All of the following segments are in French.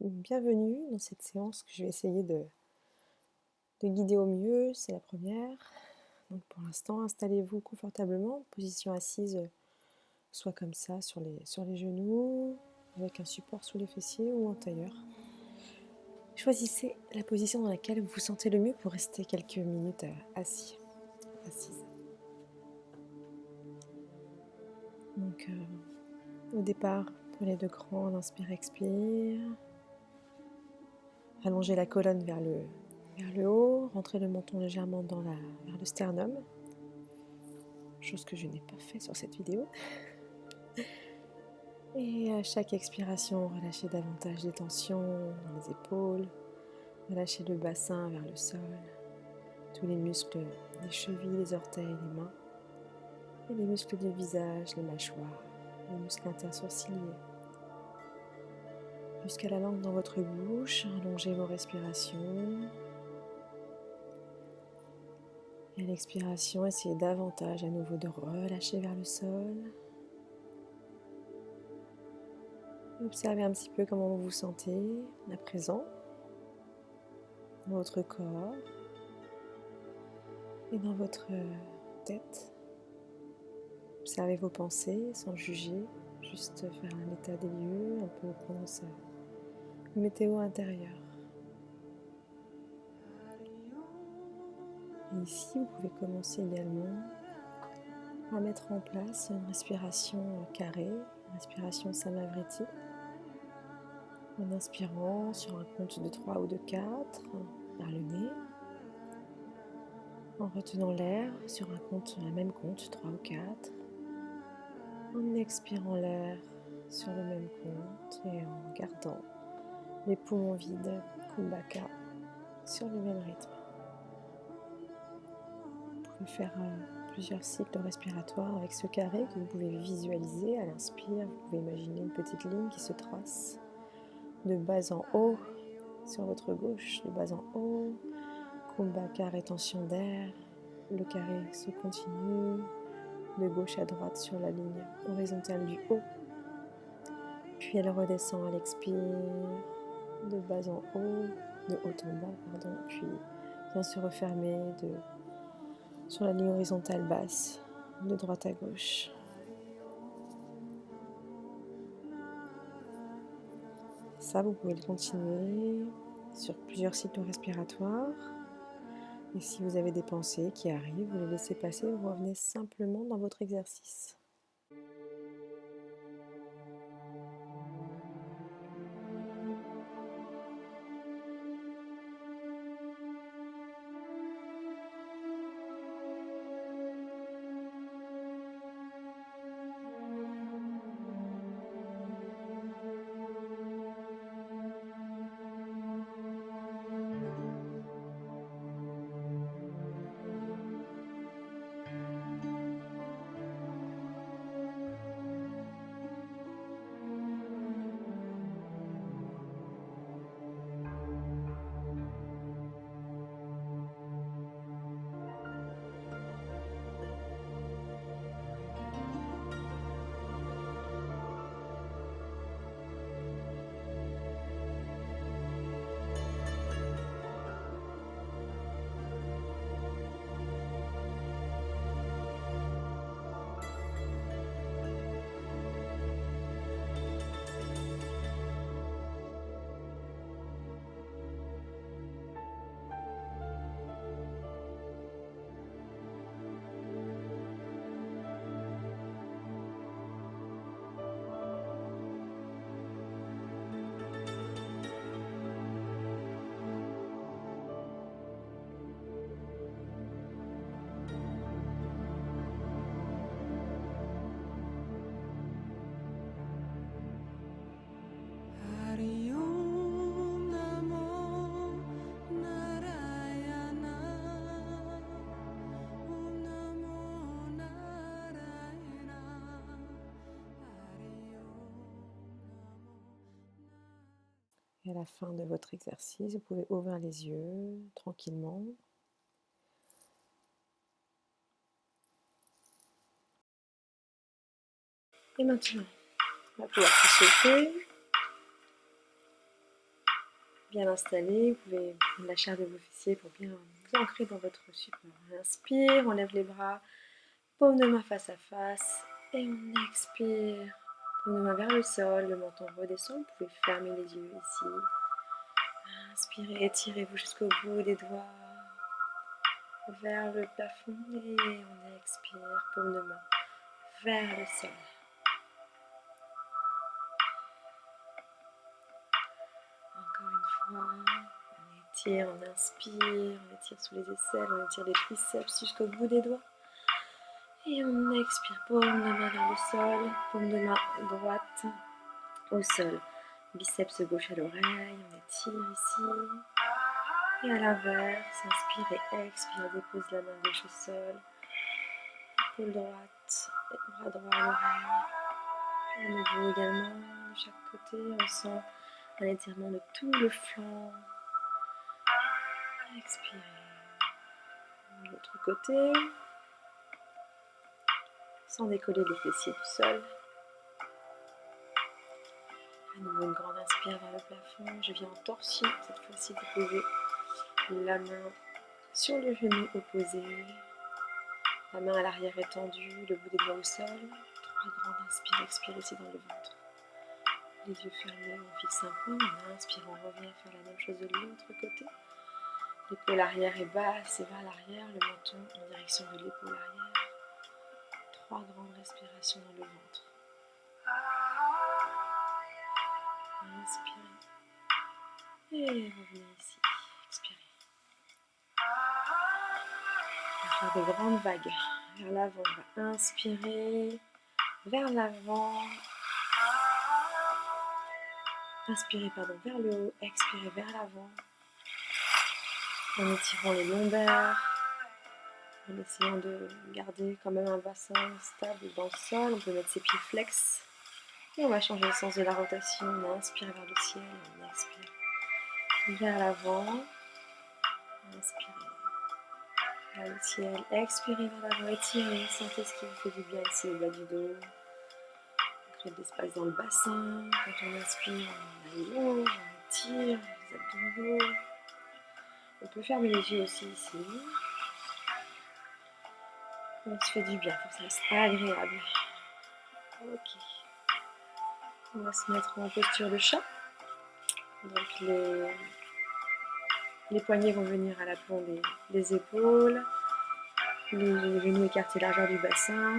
bienvenue dans cette séance que je vais essayer de guider au mieux. C'est la première. Donc pour l'instant, installez-vous confortablement, position assise, soit comme ça sur les genoux, avec un support sous les fessiers ou en tailleur. Choisissez la position dans laquelle vous vous sentez le mieux pour rester quelques minutes assise. Donc au départ, prenez de grands inspire, expire. Allongez la colonne vers le haut, rentrez le menton légèrement vers le sternum, chose que je n'ai pas fait sur cette vidéo. Et à chaque expiration, relâchez davantage des tensions dans les épaules, relâchez le bassin vers le sol, tous les muscles des chevilles, les orteils, les mains, et les muscles du visage, les mâchoires, les muscles intersourciliers. Jusqu'à la langue dans votre bouche, allongez vos respirations. Et à l'expiration, essayez davantage à nouveau de relâcher vers le sol. Observez un petit peu comment vous vous sentez à présent dans votre corps et dans votre tête. Observez vos pensées sans juger, juste faire un état des lieux, un peu prendre sa météo intérieure. Et ici, vous pouvez commencer également à mettre en place une respiration carrée, une respiration Samavriti. En inspirant sur un compte de 3 ou de 4 par le nez. En retenant l'air sur un même compte, 3 ou 4. En expirant l'air sur le même compte et en gardant les poumons vides, Kumbhaka, sur le même rythme. Vous pouvez faire plusieurs cycles respiratoires avec ce carré que vous pouvez visualiser à l'inspire. Vous pouvez imaginer une petite ligne qui se trace de bas en haut sur votre gauche, de bas en haut. Kumbhaka, rétention d'air. Le carré se continue de gauche à droite sur la ligne horizontale du haut. Puis elle redescend à l'expire, de bas en haut, de haut en bas, pardon. Puis vient se refermer sur la ligne horizontale basse, de droite à gauche. Ça, vous pouvez le continuer sur plusieurs cycles respiratoires. Et si vous avez des pensées qui arrivent, vous les laissez passer, vous revenez simplement dans votre exercice. Et à la fin de votre exercice, vous pouvez ouvrir les yeux tranquillement. Et maintenant, on va pouvoir se chauffer. bien installé. Vous pouvez prendre la chair de vos fessiers pour bien vous ancrer dans votre support. Inspire, on lève les bras, paume de main face à face. Et on expire. Paume de main vers le sol, le menton redescend. Vous pouvez fermer les yeux ici. Inspirez, étirez-vous jusqu'au bout des doigts. Vers le plafond. Et on expire. Paume de main vers le sol. Encore une fois, on étire, on inspire, on étire sous les aisselles, on étire les triceps jusqu'au bout des doigts. Et on expire, paume de main vers le sol, paume de main droite au sol. Biceps gauche à l'oreille, on étire ici. Et à l'inverse, inspire et expire, dépose la main gauche au sol. Épaule droite, bras droit à l'oreille. À nouveau également, de chaque côté, on sent un étirement de tout le flanc. Expirez. De l'autre côté, sans décoller les fessiers du sol. À nouveau une grande inspire vers le plafond. Je viens en torsion, cette fois-ci déposer la main sur le genou opposé. La main à l'arrière étendue, le bout des doigts au sol. 3 grandes inspires, expire ici dans le ventre. Les yeux fermés, on fixe un point. On inspire, on revient faire la même chose de l'autre côté. L'épaule arrière est basse et vers l'arrière, le menton en direction de l'épaule arrière. 3 grandes respirations dans le ventre. Inspirez. Et revenez ici. Expirez. On va faire de grandes vagues. Vers l'avant, on va inspirer. Vers l'avant. Inspirez, pardon, vers le haut. Expirez vers l'avant. En étirant les lombaires. En essayant de garder quand même un bassin stable dans le sol. On peut mettre ses pieds flex. Et on va changer le sens de la rotation. On inspire vers le ciel. On expire vers l'avant. Inspirez vers le ciel. Expirez vers l'avant. Étirez. Sentez ce qui vous fait du bien ici au bas du dos. Créez de l'espace dans le bassin. Quand on inspire, on allonge, on étire les abdominaux. On peut fermer les yeux aussi ici. On se fait du bien, pour que ça reste agréable. Ok. On va se mettre en posture de chat. Donc les poignets vont venir à l'aplomb des épaules. Les genoux écartés largeur du bassin.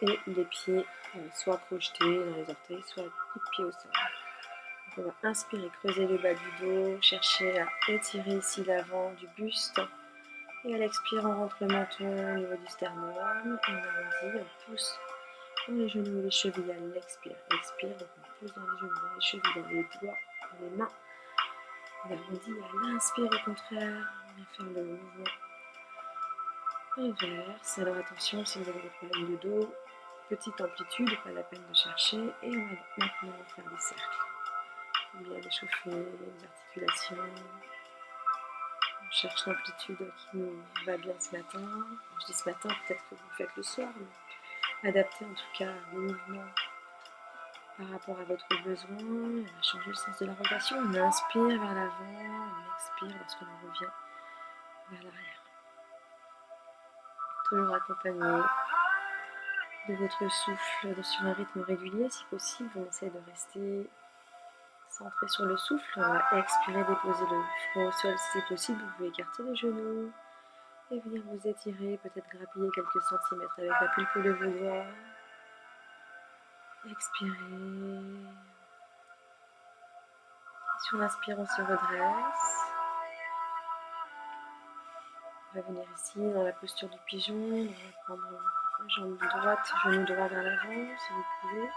Et les pieds soit crochetés dans les orteils, soit coup de pied au sol. Donc on va inspirer, creuser le bas du dos, chercher à étirer ici l'avant du buste. Et à l'expire, on rentre le menton au niveau du sternum. On arrondit, on pousse dans les genoux et les chevilles à l'expire. Expire, donc on pousse dans les genoux, dans les chevilles, dans les doigts, dans les mains. On arrondit à l'inspire, au contraire, on va faire le mouvement inverse. Alors attention, si vous avez des problèmes de dos, petite amplitude, pas la peine de chercher. Et on va maintenant faire des cercles. Bien échauffer les articulations. On cherche l'amplitude qui nous va bien ce matin. Je dis ce matin, peut-être que vous le faites le soir, mais adaptez en tout cas le mouvement par rapport à votre besoin. On va changer le sens de la rotation. On inspire vers l'avant, on expire lorsque l'on revient vers l'arrière. Toujours accompagné de votre souffle sur un rythme régulier. Si possible, on essaie de rester centré sur le souffle. On va expirer, déposer le front au sol si c'est possible. Vous pouvez écarter les genoux et venir vous étirer, peut-être grappiller quelques centimètres avec la pulpe de vos doigts. Expirez. Sur l'inspire, on se redresse. On va venir ici dans la posture du pigeon. On va prendre la jambe droite, genou droit vers l'avant si vous pouvez.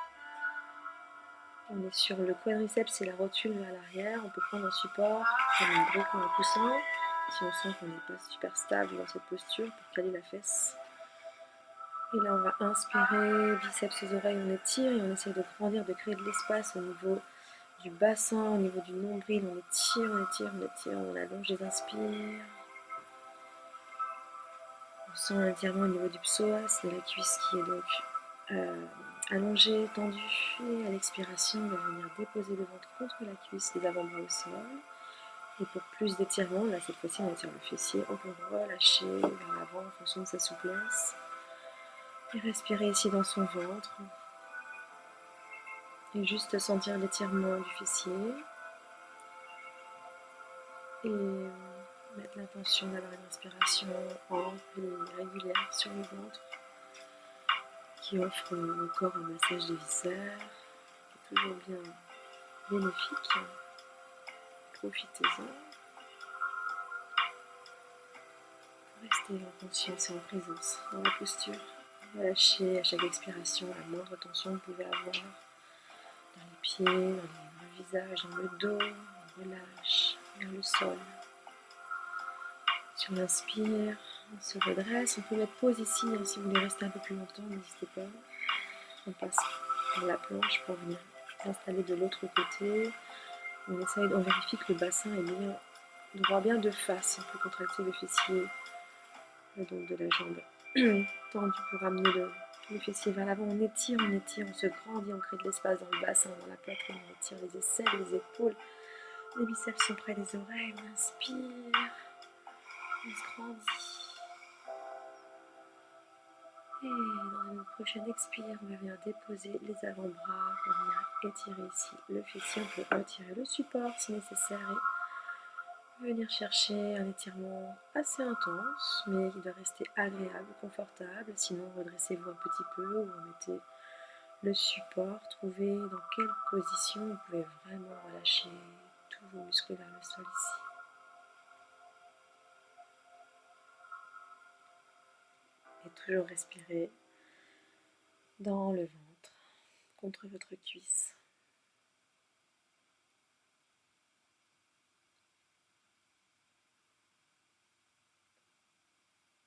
On est sur le quadriceps et la rotule vers l'arrière. On peut prendre un support comme une brique ou un coussin si on sent qu'on n'est pas super stable dans cette posture pour caler la fesse. Et là on va inspirer, biceps aux oreilles, on étire et on essaie de grandir, de créer de l'espace au niveau du bassin, au niveau du nombril. On étire, on étire, on étire, on allonge les inspires. On sent un étirement au niveau du psoas, de la cuisse qui est donc allongé, tendu, et à l'expiration, on va venir déposer le ventre contre la cuisse, les avant-bras au sol. Et pour plus d'étirement, là cette fois-ci on étire le fessier, on peut relâcher vers l'avant en fonction de sa souplesse. Et respirer ici dans son ventre. Et juste sentir l'étirement du fessier. Et mettre l'intention d'avoir une respiration ample et régulière sur le ventre, qui offre au corps un massage des viscères, qui est toujours bien bénéfique. Profitez-en. Restez en conscience et en présence dans la posture. Relâchez à chaque expiration la moindre tension que vous pouvez avoir dans les pieds, dans le visage, dans le dos. On relâche vers le sol. Si on inspire, on se redresse. On peut mettre pause ici, hein, si vous voulez rester un peu plus longtemps, n'hésitez pas. On passe par la planche pour venir s'installer de l'autre côté. On vérifie que le bassin est bien droit, bien de face. On peut contracter le fessier, le dos de la jambe tendu pour ramener le fessier vers l'avant. On étire, on se grandit, on crée de l'espace dans le bassin, dans la poitrine. On étire les aisselles, les épaules. Les biceps sont près des oreilles. On inspire. On se grandit. Et dans une prochaine expire, on va venir déposer les avant-bras pour venir étirer ici le fessier. On peut retirer le support si nécessaire et venir chercher un étirement assez intense, mais qui doit rester agréable, confortable. Sinon, redressez-vous un petit peu ou remettez le support. Trouvez dans quelle position vous pouvez vraiment relâcher tous vos muscles vers le sol ici. Et toujours respirer dans le ventre, contre votre cuisse.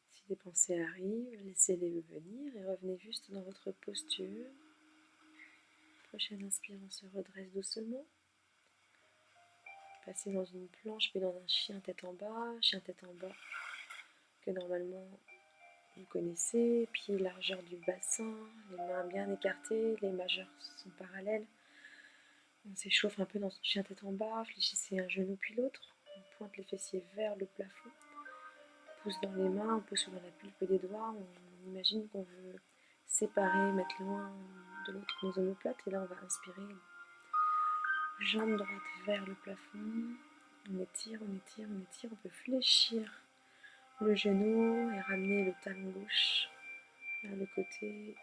Si des pensées arrivent, laissez-les venir et revenez juste dans votre posture. Prochaine inspire, on se redresse doucement. Passez dans une planche, puis dans un chien tête en bas que normalement vous connaissez, pieds largeur du bassin, les mains bien écartées, les majeurs sont parallèles. On s'échauffe un peu dans ce chien tête en bas, fléchissez un genou puis l'autre, on pointe les fessiers vers le plafond, on pousse dans les mains, on pousse dans la pulpe des doigts, on imagine qu'on veut séparer, mettre loin de l'autre nos omoplates, et là on va inspirer, jambe droite vers le plafond, on étire, on peut fléchir le genou et ramener le talon gauche vers le côté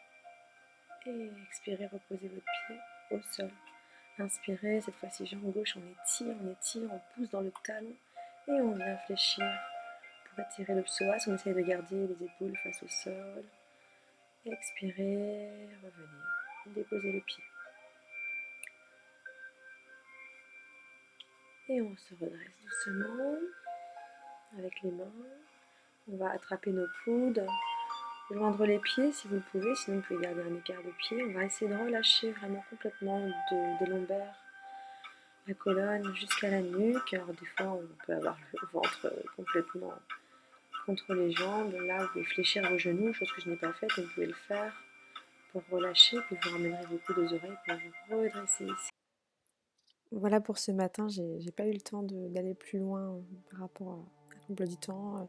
et expirez, reposez votre pied au sol. Inspirez, cette fois-ci jambe gauche, on étire, on pousse dans le talon et on vient fléchir pour attirer le psoas. On essaye de garder les épaules face au sol. Expirez, revenez, déposez le pied. Et on se redresse doucement avec les mains. On va attraper nos coudes, joindre les pieds si vous le pouvez, sinon vous pouvez garder un écart de pied. On va essayer de relâcher vraiment complètement des lombaires, la colonne jusqu'à la nuque. Alors des fois on peut avoir le ventre complètement contre les jambes. Là vous pouvez fléchir vos genoux, chose que je n'ai pas faite, mais vous pouvez le faire pour relâcher, puis vous ramènerez vos coudes aux oreilles pour vous redresser ici. Voilà pour ce matin, j'ai pas eu le temps d'aller plus loin par rapport à l'emploi du temps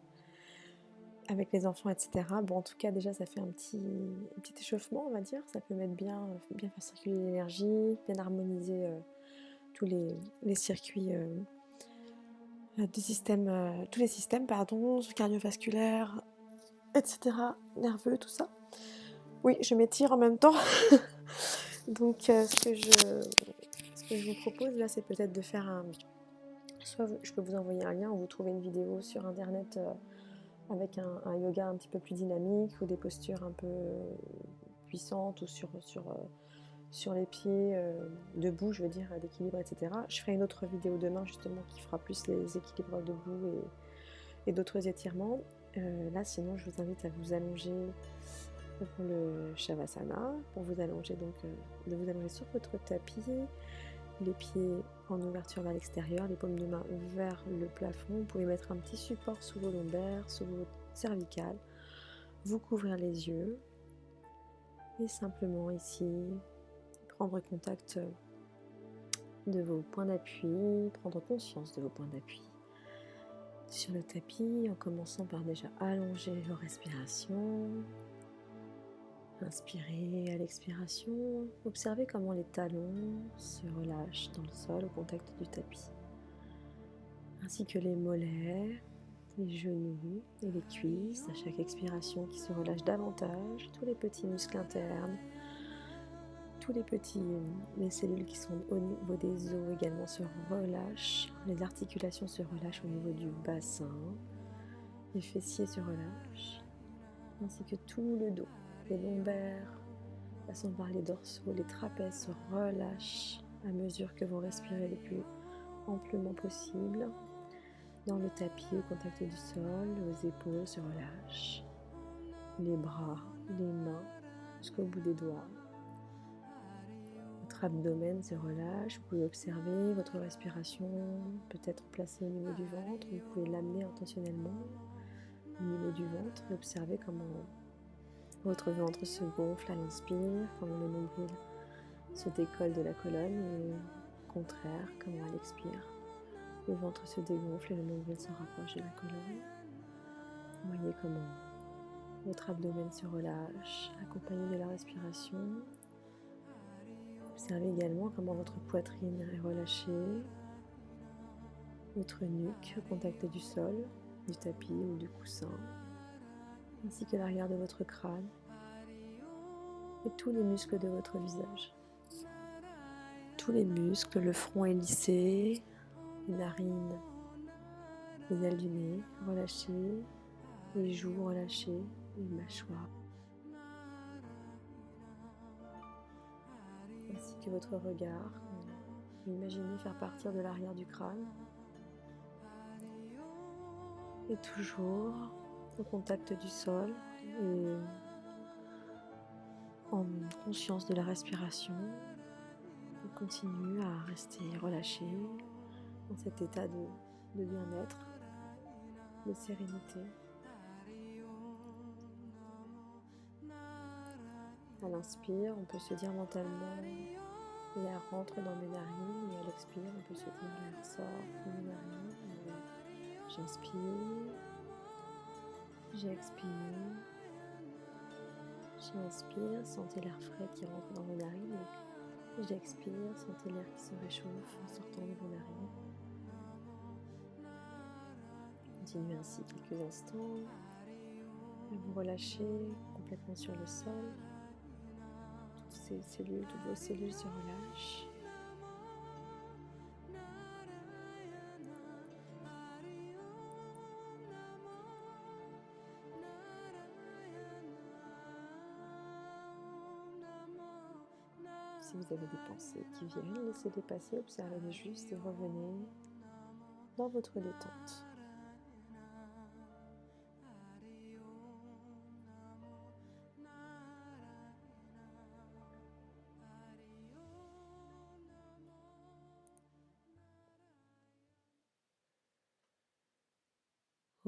avec les enfants, etc. Bon, en tout cas, déjà, ça fait un petit échauffement, on va dire. Ça peut mettre bien faire circuler l'énergie, bien harmoniser tous les circuits tous les systèmes, cardiovasculaires, etc., nerveux, tout ça. Oui, je m'étire en même temps. Donc, ce que je vous propose là, c'est peut-être de faire soit je peux vous envoyer un lien, ou vous trouvez une vidéo sur internet avec un yoga un petit peu plus dynamique, ou des postures un peu puissantes, ou sur les pieds, debout, je veux dire, d'équilibre, etc. Je ferai une autre vidéo demain justement qui fera plus les équilibres debout et d'autres étirements. Là, sinon, je vous invite à vous allonger pour le Shavasana, pour vous allonger, donc de vous allonger sur votre tapis, les pieds en ouverture vers l'extérieur, les paumes de main vers le plafond. Vous pouvez mettre un petit support sous vos lombaires, sous vos cervicales, vous couvrir les yeux Et simplement ici, prendre contact de vos points d'appui, prendre conscience de vos points d'appui sur le tapis en commençant par déjà allonger vos respirations. Inspirez à l'expiration, observez comment les talons se relâchent dans le sol au contact du tapis, ainsi que les mollets, les genoux et les cuisses à chaque expiration qui se relâchent davantage, tous les petits muscles internes, tous les cellules qui sont au niveau des os également se relâchent, les articulations se relâchent au niveau du bassin, les fessiers se relâchent, ainsi que tout le dos, les lombaires, passant par les dorsaux, les trapèzes se relâchent à mesure que vous respirez le plus amplement possible. Dans le tapis, au contact du sol, vos épaules se relâchent, les bras, les mains, jusqu'au bout des doigts. Votre abdomen se relâche, vous pouvez observer votre respiration, peut-être placée au niveau du ventre, vous pouvez l'amener intentionnellement au niveau du ventre et observer comment votre ventre se gonfle à l'inspire, comment le nombril se décolle de la colonne et au contraire, comment à l'expire, le ventre se dégonfle et le nombril se rapproche de la colonne. Voyez comment votre abdomen se relâche, accompagné de la respiration. Observez également comment votre poitrine est relâchée, votre nuque au contact du sol, du tapis ou du coussin, ainsi que l'arrière de votre crâne et tous les muscles de votre visage. Tous les muscles, le front est lissé, les narines, les ailes du nez relâchées, les joues relâchées, les mâchoires, ainsi que votre regard. Imaginez faire partir de l'arrière du crâne et toujours au contact du sol et en conscience de la respiration. On continue à rester relâché dans cet état de bien-être, de sérénité. À l'inspire, on peut se dire mentalement l'air rentre dans mes narines, et à l'expire, on peut se dire l'air sort de mes narines. J'inspire, j'expire, j'inspire, sentez l'air frais qui rentre dans vos narines, et j'expire, sentez l'air qui se réchauffe en sortant de vos narines. Continuez ainsi quelques instants, et vous relâchez complètement sur le sol. Toutes vos cellules se relâchent. Si vous avez des pensées qui viennent, laissez-les passer, observez-les juste et revenez dans votre détente.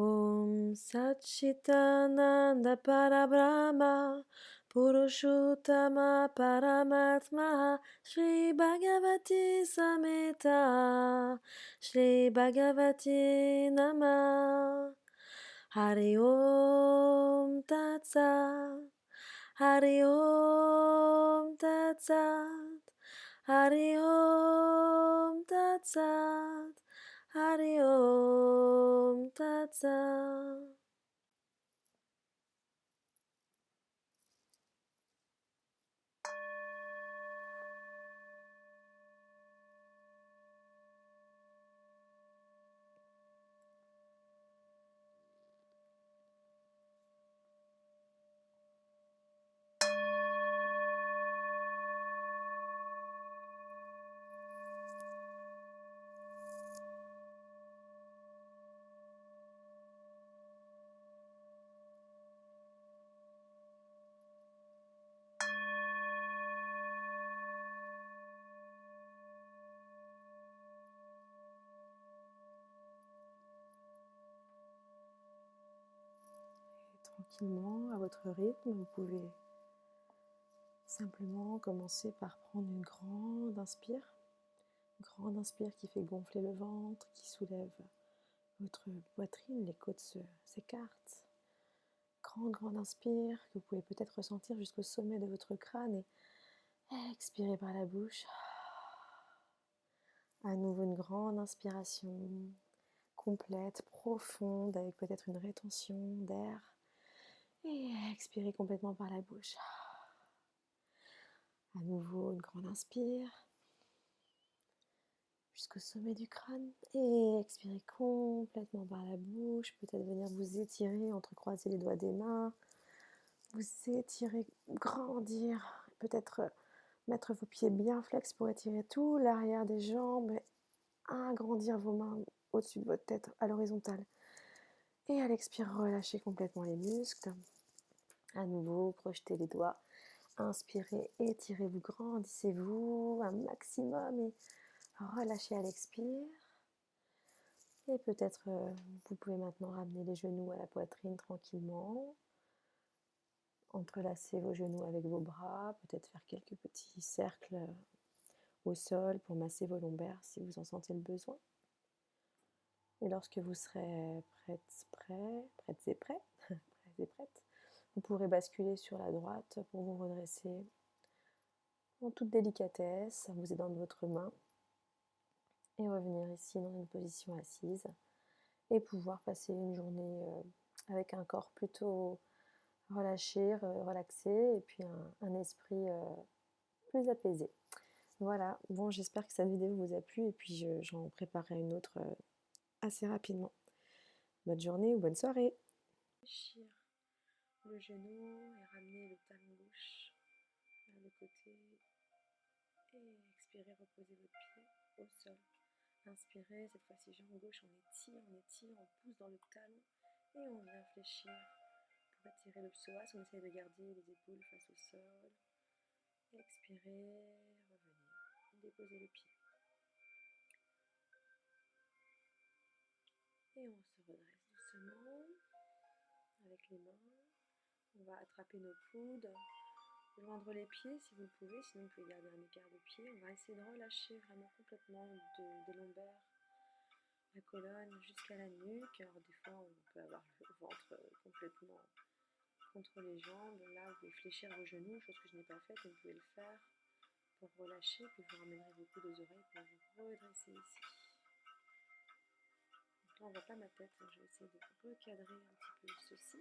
Om Satchitananda Parabrahma Purushottama Paramatma Shri Bhagavati Samhita Shri Bhagavati Nama Hari Om Tat Sat Hari Om Tat Sat Hari Om Tat Sat Hari Om Tat Sat. Tranquillement, à votre rythme, vous pouvez Simplement commencez par prendre une grande inspire. Grande inspire qui fait gonfler le ventre, qui soulève votre poitrine, les côtes s'écartent. Grande inspire que vous pouvez peut-être ressentir jusqu'au sommet de votre crâne et expirez par la bouche. À nouveau une grande inspiration complète, profonde, avec peut-être une rétention d'air. Et expirez complètement par la bouche. À nouveau une grande inspire jusqu'au sommet du crâne et expirez complètement par la bouche. Peut-être venir vous étirer, entrecroiser les doigts des mains, vous étirer, grandir, peut-être mettre vos pieds bien flex pour étirer tout l'arrière des jambes, agrandir vos mains au-dessus de votre tête à l'horizontale. Et à l'expire, relâchez complètement les muscles. À nouveau, projetez les doigts. Inspirez, étirez-vous, grandissez-vous un maximum et relâchez à l'expire. Et peut-être vous pouvez maintenant ramener les genoux à la poitrine tranquillement. Entrelacez vos genoux avec vos bras, peut-être faire quelques petits cercles au sol pour masser vos lombaires si vous en sentez le besoin. Et lorsque vous serez prêtes et prêtes, vous pourrez basculer sur la droite pour vous redresser en toute délicatesse, en vous aidant de votre main, et revenir ici dans une position assise et pouvoir passer une journée avec un corps plutôt relâché, relaxé, et puis un esprit plus apaisé. Voilà, bon, j'espère que cette vidéo vous a plu et puis j'en préparerai une autre assez rapidement. Bonne journée ou bonne soirée. Fléchir le genou et ramener le talon gauche vers le côté et expirez, reposez votre pied au sol. Inspirez, cette fois-ci jambe gauche, on étire, on pousse dans le talon et on vient fléchir pour étirer le psoas. On essaye de garder les épaules face au sol. Expirez, revenez, déposez le pied. Et on se redresse doucement avec les mains. On va attraper nos coudes, joindre les pieds si vous le pouvez, sinon vous pouvez garder un écart de pied. On va essayer de relâcher vraiment complètement des lombaires, la colonne jusqu'à la nuque. Alors des fois on peut avoir le ventre complètement contre les jambes. Là vous pouvez fléchir vos genoux, chose que je n'ai pas faite, mais vous pouvez le faire pour relâcher, puis vous ramènerez vos coudes aux oreilles pour vous redresser ici. Donc là on ne voit pas ma tête, je vais essayer de recadrer un petit peu ceci.